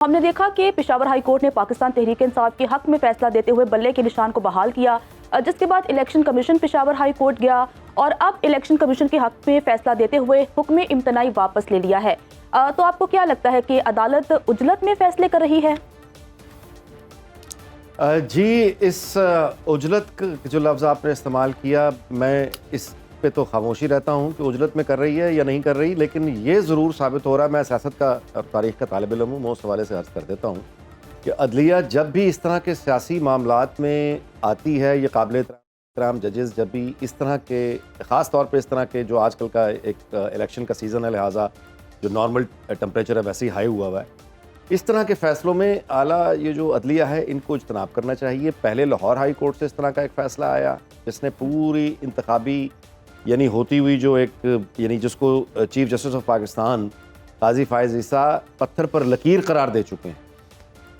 हमने देखा कि पेशावर हाई कोर्ट ने पाकिस्तान तहरीक इंसाफ के हक में फैसला देते हुए बल्ले के निशान को बहाल किया, जिसके बाद election commission Peshawar high court गया और अब इलेक्शन कमीशन के हक में फैसला देते हुए हुक्म इम्तनाई वापस ले लिया है। तो आपको क्या लगता है कि अदालत उजलत में फैसले कर रही है? जी, इस उजलत जो लफ्ज़ आपने इस्तेमाल किया, मैं इस पे तो खामोशी रहता हूँ कि उजलत में कर रही है या नहीं कर रही, लेकिन ये ज़रूर साबित हो रहा है, मैं सियासत का और तारीख़ का तालिब इल्म हूँ, मैं उस हवाले से अर्ज़ कर देता हूँ कि अदलिया जब भी इस तरह के सियासी मामलात में आती है, ये काबिल एहतराम जजेस जब भी इस तरह के, ख़ास तौर पे इस तरह के जो आजकल का एक इलेक्शन का सीज़न है, लिहाजा जो नॉर्मल टेम्परेचर है वैसे ही हाई हुआ हुआ है, इस तरह के फ़ैसलों में आला ये जो अदलिया है इनको इज्तनाब करना चाहिए। पहले लाहौर हाई कोर्ट से इस तरह का एक फ़ैसला आया जिसने पूरी इंतखाबी यानी होती हुई जो एक यानी जिसको चीफ जस्टिस ऑफ पाकिस्तान काजी फायज़ ईसा पत्थर पर लकीर करार दे चुके हैं,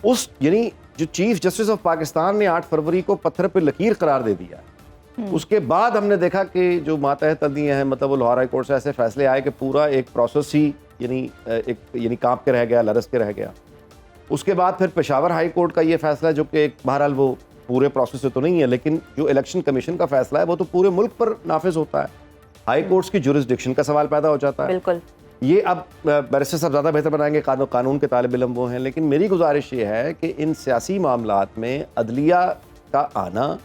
उस यानी जो चीफ जस्टिस ऑफ पाकिस्तान ने 8 फरवरी को पत्थर पर लकीर करार दे दिया, उसके बाद हमने देखा कि जो मातहत अदलियाँ हैं, मतलब वो लाहौर हाई कोर्ट से ऐसे फैसले आए कि पूरा एक प्रोसेस ही यानी कांप के रह गया, लरस के रह गया। उसके बाद फिर पेशावर हाई कोर्ट का ये फैसला जो कि बहरहाल वो पूरे प्रोसेस से तो नहीं है, लेकिन जो इलेक्शन कमीशन का फैसला है वो तो पूरे मुल्क पर नाफिज होता है। हाई कोर्ट्स की जुरिस्डिक्शन का सवाल पैदा हो जाता है। बिल्कुल, ये अब बैरिस्टर साहब ज़्यादा बेहतर बनाएंगे, कानून के तालिब इल्म वो हैं, लेकिन मेरी गुजारिश ये है कि इन सियासी मामलात में अदलिया का आना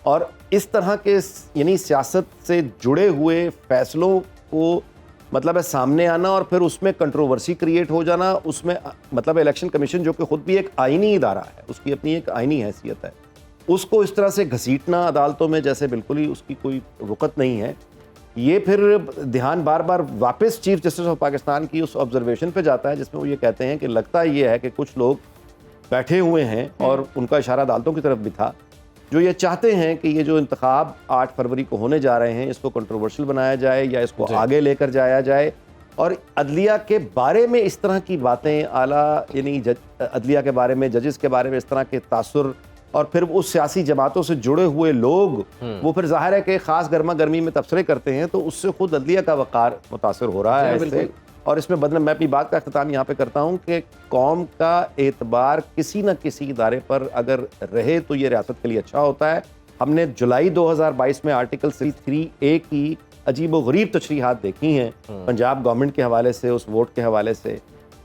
और इस तरह के यानी सियासत से जुड़े हुए फैसलों को मतलब है सामने आना और फिर उसमें कंट्रोवर्सी क्रिएट हो जाना, उसमें मतलब इलेक्शन कमीशन जो कि ख़ुद भी एक आइनी इदारा है, उसकी अपनी एक आइनी हैसियत है, उसको इस तरह से घसीटना अदालतों में जैसे बिल्कुल ही उसकी कोई वक़्त नहीं है। ये फिर ध्यान बार बार वापस चीफ जस्टिस ऑफ पाकिस्तान की उस ऑब्जर्वेशन पे जाता है जिसमें वो ये कहते हैं कि लगता ये है कि कुछ लोग बैठे हुए हैं और उनका इशारा अदालतों की तरफ भी था, जो ये चाहते हैं कि ये जो इंतखाब 8 फरवरी को होने जा रहे हैं इसको कंट्रोवर्शियल बनाया जाए या इसको आगे लेकर जाया जाए और अदलिया के बारे में इस तरह की बातें आला यानी अदलिया के बारे में, जजेस के बारे में इस तरह के तासुर और फिर उस सियासी जमातों से जुड़े हुए लोग वो फिर जाहिर है कि ख़ास गर्मा गर्मी में तबसरे करते हैं, तो उससे खुद अदलिया का वक़ार मुतासर हो रहा है इससे। और इसमें मैं अपनी बात का अख्तिताम यहाँ पे करता हूँ कि कौम का एतबार किसी न किसी इदारे पर अगर रहे तो ये रियासत के लिए अच्छा होता है। हमने जुलाई 2022 में आर्टिकल 3A की अजीब व गरीब तशरीहात देखी हैं पंजाब गवर्नमेंट के हवाले से, उस वोट के हवाले से।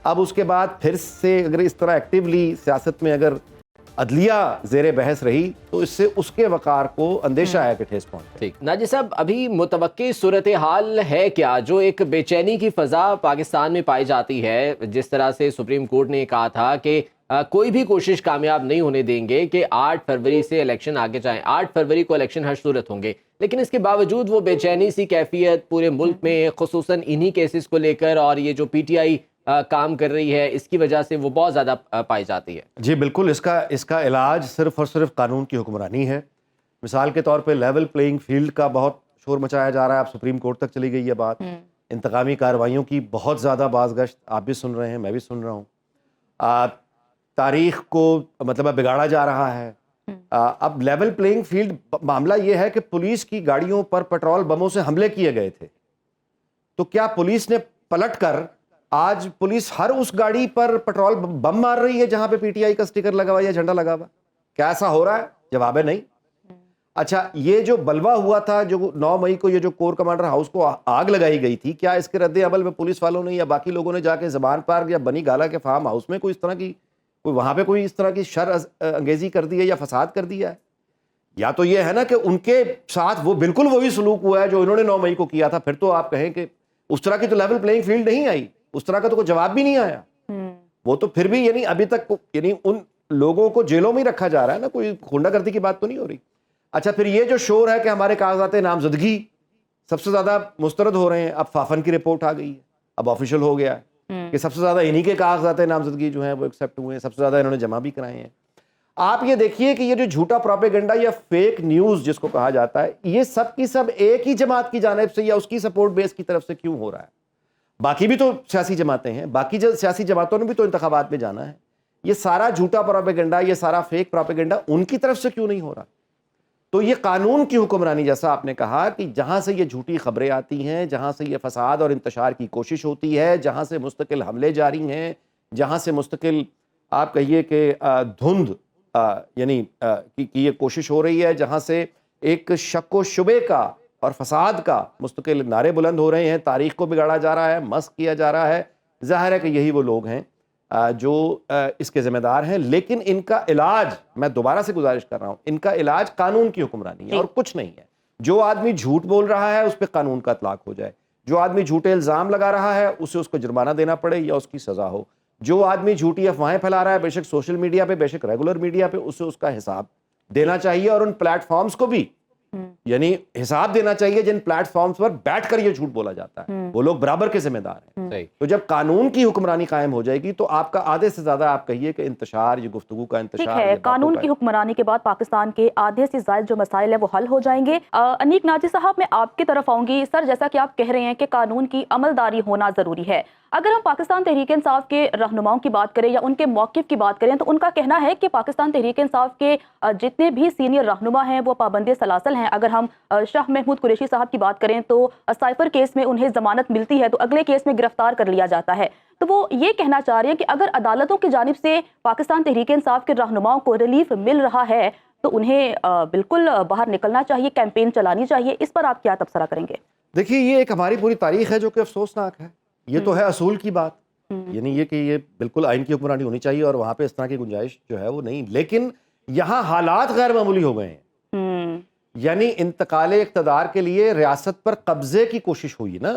अब उसके बाद फिर से अगर इस तरह एक्टिवली सियासत में अगर अदलिया ज़ेरे बहस रही तो इससे उसके वक़ार को अंदेशा है कि ठेस पहुंचे। ठीक, नाजिर साहब, अभी मुतवक्की सूरत हाल है क्या जो एक बेचैनी की फ़ज़ा पाकिस्तान में पाई जाती है, जिस तरह से सुप्रीम कोर्ट ने कहा था कि कोई भी कोशिश कामयाब नहीं होने देंगे कि 8 फरवरी से इलेक्शन आगे जाएं, 8 फरवरी को इलेक्शन हर सूरत होंगे, लेकिन इसके बावजूद वो बेचैनी सी कैफियत पूरे मुल्क में खुसूसन इन्हीं केसेस को लेकर और ये जो PTI काम कर रही है इसकी वजह से वो बहुत ज़्यादा पाई जाती है? जी बिल्कुल, इसका इलाज सिर्फ और सिर्फ कानून की हुक्मरानी है। मिसाल के तौर पे लेवल प्लेइंग फील्ड का बहुत शोर मचाया जा रहा है, अब सुप्रीम कोर्ट तक चली गई है बात। इंतकामी कार्रवाइयों की बहुत ज़्यादा बाज़गश्त आप भी सुन रहे हैं, मैं भी सुन रहा हूँ। तारीख को मतलब बिगाड़ा जा रहा है। अब लेवल प्लेइंग फील्ड मामला ये है कि पुलिस की गाड़ियों पर पेट्रोल बमों से हमले किए गए थे, तो क्या पुलिस ने पलट कर आज पुलिस हर उस गाड़ी पर पेट्रोल बम मार रही है जहां पे PTI का स्टिकर लगा हुआ या झंडा लगा हुआ? क्या ऐसा हो रहा है? जवाब है नहीं। अच्छा, ये जो बलवा हुआ था, जो 9 मई को ये जो कोर कमांडर हाउस को आग लगाई गई थी, क्या इसके रद्द अमल में पुलिस वालों ने या बाकी लोगों ने जाके ज़बान पार्क या बनी गाला के फार्म हाउस में कोई इस तरह की वहां पे कोई इस तरह की शर अंगेजी कर दी है या फसाद कर दिया है? या तो ये है ना कि उनके साथ वो बिल्कुल वही सलूक हुआ है जो इन्होंने 9 मई को किया था, फिर तो आप कहें कि उस तरह की तो लेवल प्लेइंग फील्ड नहीं आई, उस तरह का तो कोई जवाब भी नहीं आया। वो तो फिर भी यानी अभी तक यानी उन लोगों को जेलों में ही रखा जा रहा है ना, कोई गुंडागर्दी की बात तो नहीं हो रही। अच्छा, फिर ये जो शोर है कि हमारे कागजात नामजदगी सबसे ज्यादा मुस्तरद हो रहे हैं, अब फाफन की रिपोर्ट आ गई है, अब ऑफिशियल हो गया है कि सबसे ज्यादा इन्हीं के कागजात नामजदगी जो है वो एक्सेप्ट हुए हैं, सबसे ज्यादा इन्होंने जमा भी कराए हैं। आप ये देखिए कि ये जो झूठा प्रोपेगेंडा या फेक न्यूज जिसको कहा जाता है, ये सब की सब एक ही जमात की जानिब से या उसकी सपोर्ट बेस की तरफ से क्यों हो रहा है? बाकी भी तो सियासी जमातें हैं, बाकी सियासी जमातों ने भी तो इंतखाबात में जाना है। ये सारा झूठा प्रोपेगेंडा, ये सारा फेक प्रोपेगेंडा उनकी तरफ से क्यों नहीं हो रहा? तो ये कानून की हुक्मरानी, जैसा आपने कहा कि जहां से ये झूठी खबरें आती हैं, जहां से ये फसाद और इंतशार की कोशिश होती है, जहां से मुस्तकिल हमले जारी हैं, जहां से मुस्तकिल آپ کہیے کہ دھند یعنی کی یہ کوشش ہو رہی ہے جہاں سے ایک شک و شبے کا اور فساد کا مستقل نعرے بلند ہو رہے ہیں، تاریخ کو بگاڑا جا رہا ہے، مسخ کیا جا رہا ہے. ظاہر ہے کہ یہی وہ لوگ ہیں جو اس کے ذمہ دار ہیں، لیکن ان کا علاج، میں دوبارہ سے گزارش کر رہا ہوں، ان کا علاج قانون کی حکمرانی ہے اور کچھ نہیں ہے. جو آدمی جھوٹ بول رہا ہے اس پہ قانون کا اطلاق ہو جائے، جو آدمی جھوٹے الزام لگا رہا ہے اسے اس کو جرمانہ دینا پڑے یا اس کی سزا ہو، جو آدمی جھوٹی افواہیں پھیلا رہا ہے بے شک سوشل میڈیا پہ، بے شک ریگولر میڈیا پہ، اسے اس کا حساب دینا چاہیے. اور ان پلیٹ فارمز کو بھی یعنی حساب دینا چاہیے جن پلیٹ فارمز پر بیٹھ کر یہ جھوٹ بولا جاتا ہے، وہ لوگ برابر کے ذمہ دار ہیں. صحیح. تو جب قانون کی حکمرانی قائم ہو جائے گی تو آپ کا آدھے سے زیادہ آپ کہیے کہ انتشار، یہ گفتگو کا ٹھیک انتشار، ہے، یہ باتوں قانون کا کی حکمرانی کے بعد پاکستان کے آدھے سے زائد جو مسائل ہیں وہ حل ہو جائیں گے. انیک ناجی صاحب، میں آپ کی طرف آؤں گی. سر، جیسا کہ آپ کہہ رہے ہیں کہ قانون کی عملداری ہونا ضروری ہے. اگر ہم پاکستان تحریک انصاف کے رہنماؤں کی بات کریں یا ان کے موقف کی بات کریں تو ان کا کہنا ہے کہ پاکستان تحریک انصاف کے جتنے بھی سینئر رہنما ہیں وہ پابند سلاسل ہیں. اگر ہم شاہ محمود قریشی صاحب کی بات کریں تو سائفر کیس میں انہیں ضمانت ملتی ہے تو اگلے کیس میں گرفتار کر لیا جاتا ہے. تو وہ یہ کہنا چاہ رہے ہیں کہ اگر عدالتوں کی جانب سے پاکستان تحریک انصاف کے رہنماؤں کو ریلیف مل رہا ہے تو انہیں بالکل باہر نکلنا چاہیے، کیمپین چلانی چاہیے. اس پر آپ کیا تبصرہ کریں گے؟ دیکھیے، یہ ایک ہماری پوری تاریخ ہے جو کہ افسوسناک ہے. یہ تو ہے اصول کی بات، یعنی یہ کہ یہ بالکل آئین کی حکمرانی ہونی چاہیے اور وہاں پہ اس طرح کی گنجائش جو ہے وہ نہیں، لیکن یہاں حالات غیر معمولی ہو گئے ہیں. یعنی انتقال اقتدار کے لیے ریاست پر قبضے کی کوشش ہوئی نا.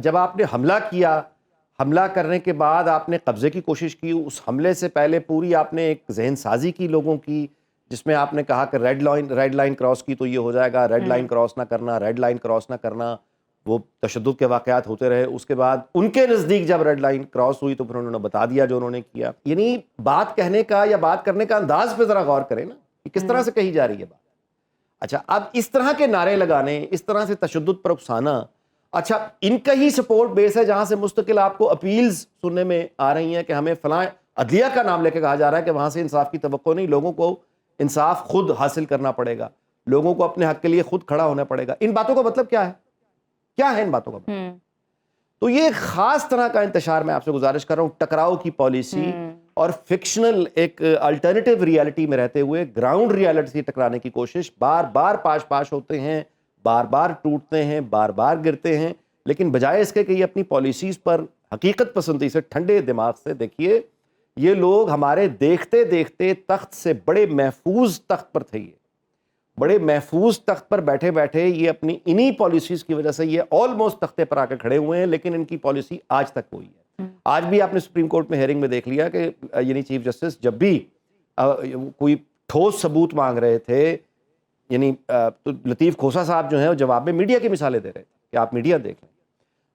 جب آپ نے حملہ کیا، حملہ کرنے کے بعد آپ نے قبضے کی کوشش کی، اس حملے سے پہلے پوری آپ نے ایک ذہن سازی کی لوگوں کی، جس میں آپ نے کہا کہ ریڈ لائن کراس کی تو یہ ہو جائے گا، ریڈ لائن کراس نہ کرنا، ریڈ لائن کراس نہ کرنا. وہ تشدد کے واقعات ہوتے رہے. اس کے بعد ان کے نزدیک جب ریڈ لائن کراس ہوئی تو پھر انہوں نے بتا دیا جو انہوں نے کیا. یعنی بات کہنے کا یا بات کرنے کا انداز پہ ذرا غور کریں نا کہ کس طرح سے کہی جا رہی ہے بات. اچھا، اب اس طرح کے نعرے لگانے، اس طرح سے تشدد پر اکسانا، اچھا ان کا ہی سپورٹ بیس ہے جہاں سے مستقل آپ کو اپیلز سننے میں آ رہی ہیں کہ ہمیں فلاں عدلیہ کا نام لے کے کہا جا رہا ہے کہ وہاں سے انصاف کی توقع نہیں، لوگوں کو انصاف خود حاصل کرنا پڑے گا، لوگوں کو اپنے حق کے لیے خود کھڑا ہونا پڑے گا. ان باتوں کا مطلب کیا ہے؟ کیا ہے ان باتوں کا مطلب؟ تو یہ خاص طرح کا انتشار میں آپ سے گزارش کر رہا ہوں، ٹکراؤ کی پالیسی اور فکشنل ایک الٹرنیٹیو ریالٹی میں رہتے ہوئے گراؤنڈ ریالٹی سے ٹکرانے کی کوشش. بار بار پاش ہوتے ہیں، بار بار ٹوٹتے ہیں، بار بار گرتے ہیں، لیکن بجائے اس کے کہ یہ اپنی پالیسیز پر حقیقت پسندی سے ٹھنڈے دماغ سے دیکھیے، یہ لوگ ہمارے دیکھتے دیکھتے تخت سے بڑے محفوظ تخت پر تھے، بڑے محفوظ تخت پر بیٹھے بیٹھے یہ اپنی انہی پالیسیز کی وجہ سے یہ آلموسٹ تختے پر آ کے کھڑے ہوئے ہیں، لیکن ان کی پالیسی آج تک وہی ہے. آج بھی آپ نے سپریم کورٹ میں ہیئرنگ میں دیکھ لیا کہ یعنی چیف جسٹس جب بھی کوئی ٹھوس ثبوت مانگ رہے تھے، یعنی تو لطیف کھوسا صاحب جو ہیں وہ جواب میں میڈیا کی مثالیں دے رہے تھے کہ آپ میڈیا دیکھ لیں.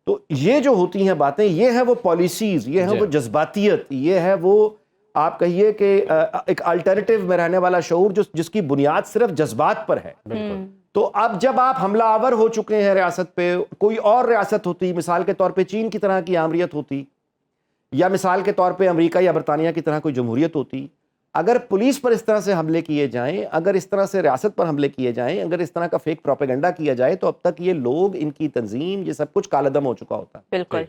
تو یہ جو ہوتی ہیں باتیں، یہ ہے وہ پالیسیز، یہ ہے وہ جذباتیت، یہ ہے وہ آپ کہیے کہ ایک الٹرنیٹیو میں رہنے والا شعور جس کی بنیاد صرف جذبات پر ہے. تو اب جب آپ حملہ آور ہو چکے ہیں ریاست پہ، کوئی اور ریاست ہوتی، مثال کے طور پہ چین کی طرح کی آمریت ہوتی، یا مثال کے طور پہ امریکہ یا برطانیہ کی طرح کوئی جمہوریت ہوتی، اگر پولیس پر اس طرح سے حملے کیے جائیں، اگر اس طرح سے ریاست پر حملے کیے جائیں، اگر اس طرح کا فیک پروپیگنڈا کیا جائے تو اب تک یہ لوگ، ان کی تنظیم، یہ سب کچھ کالعدم ہو چکا ہوتا. بالکل.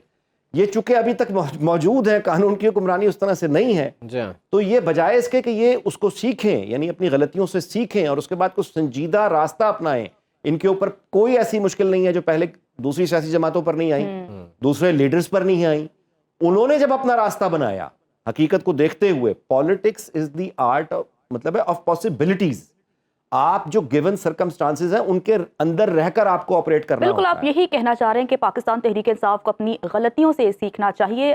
یہ چونکہ ابھی تک موجود ہیں، قانون کی حکمرانی اس طرح سے نہیں ہے، تو یہ بجائے اس کے کہ یہ اس کو سیکھیں، یعنی اپنی غلطیوں سے سیکھیں اور اس کے بعد کچھ سنجیدہ راستہ اپنائیں. ان کے اوپر کوئی ایسی مشکل نہیں ہے جو پہلے دوسری سیاسی جماعتوں پر نہیں آئی، دوسرے لیڈرز پر نہیں آئی. انہوں نے جب اپنا راستہ بنایا حقیقت کو دیکھتے ہوئے، پالیٹکس از دی آرٹ مطلب ہے آف پاسبلٹیز. آپ جو گیون سرکمسٹانسز ہیں ان کے اندر رہ کر آپ کو آپریٹ کرنا بالکل. ہوتا آپ ہے. یہی کہنا چاہ رہے ہیں کہ پاکستان تحریک انصاف کو اپنی غلطیوں سے سیکھنا چاہیے.